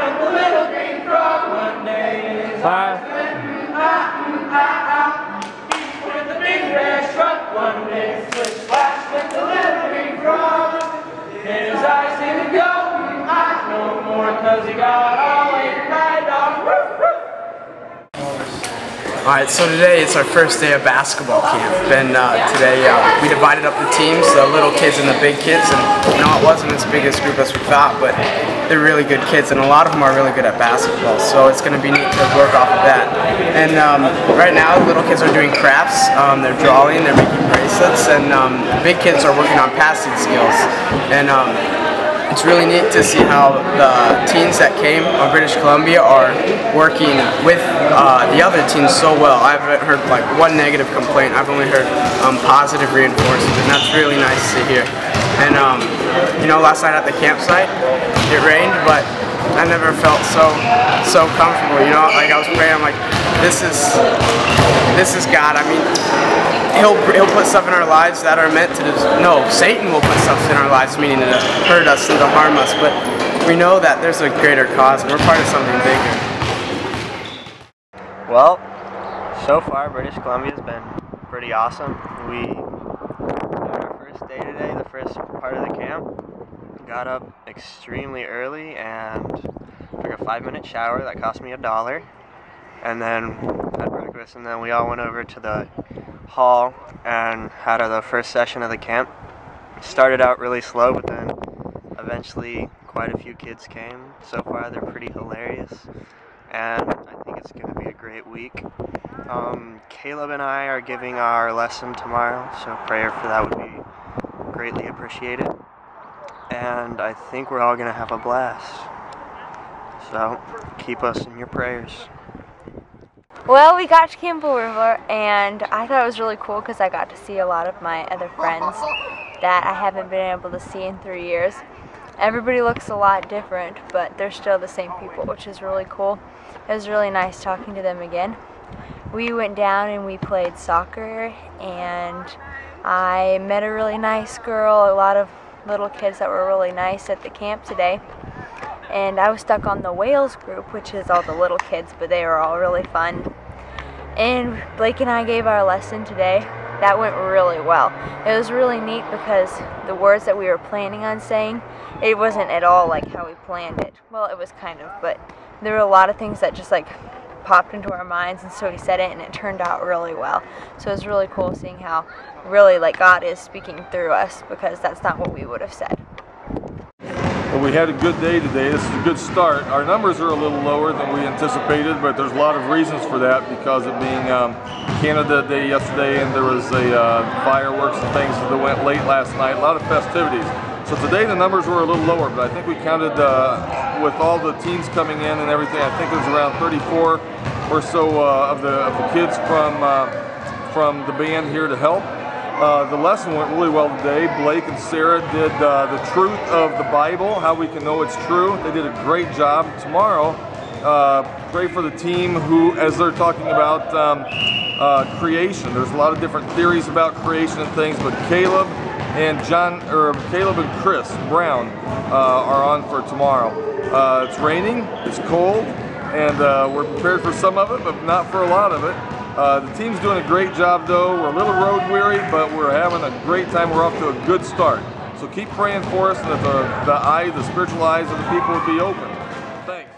went the little green frog one day. His eyes went with the big red truck one day. Splish splash went the little green frog. And his eyes didn't go no more, 'cause he got all ate by a dog. Alright, so today it's our first day of basketball camp, and today we divided up the teams, the little kids and the big kids, and you know, it wasn't as big a group as we thought, but they're really good kids, and a lot of them are really good at basketball, so it's going to be neat to work off of that. And right now, the little kids are doing crafts, they're drawing, they're making bracelets, and the big kids are working on passing skills. And it's really neat to see how the teens that came on British Columbia are working with the other teens so well. I haven't heard like one negative complaint. I've only heard positive reinforcement, and that's really nice to hear. And you know, last night at the campsite, it rained, but I never felt so comfortable. You know, like I was praying, I'm like, this is God. I mean, He'll put stuff in our lives that are meant to no, Satan will put stuff in our lives meaning to hurt us and to harm us, but we know that there's a greater cause and we're part of something bigger. Well, so far British Columbia's been pretty awesome. We had our first day today, the first part of the camp. Got up extremely early and took a 5-minute shower that cost me $1, and then had breakfast, and then we all went over to the hall and had the first session of the camp. It started out really slow, but then eventually quite a few kids came. So far they're pretty hilarious, and I think it's going to be a great week. Caleb and I are giving our lesson tomorrow, so prayer for that would be greatly appreciated. And I think we're all going to have a blast. So keep us in your prayers. Well, we got to Camp River, and I thought it was really cool because I got to see a lot of my other friends that I haven't been able to see in 3 years. Everybody looks a lot different, but they're still the same people, which is really cool. It was really nice talking to them again. We went down and we played soccer, and I met a really nice girl, a lot of little kids that were really nice at the camp today. And I was stuck on the Wales group, which is all the little kids, but they were all really fun. And Blake and I gave our lesson today. That went really well. It was really neat because the words that we were planning on saying, it wasn't at all like how we planned it. Well, it was kind of, but there were a lot of things that just like popped into our minds, and so we said it and it turned out really well. So it was really cool seeing how really like God is speaking through us, because that's not what we would have said. Well, we had a good day today. This is a good start. Our numbers are a little lower than we anticipated, but there's a lot of reasons for that because of being Canada Day yesterday, and there was a fireworks and things that went late last night, a lot of festivities. So today the numbers were a little lower, but I think we counted with all the teams coming in and everything, I think it was around 34 or so of the kids from the band here to help. The lesson went really well today. Blake and Sarah did the truth of the Bible, how we can know it's true. They did a great job. Tomorrow, pray for the team who, as they're talking about creation, there's a lot of different theories about creation and things, but Caleb and Chris Brown are on for tomorrow. It's raining, it's cold, and we're prepared for some of it, but not for a lot of it. The team's doing a great job though. We're a little road weary, but we're having a great time. We're off to a good start. So keep praying for us, and that the spiritual eyes of the people will be open. Thanks.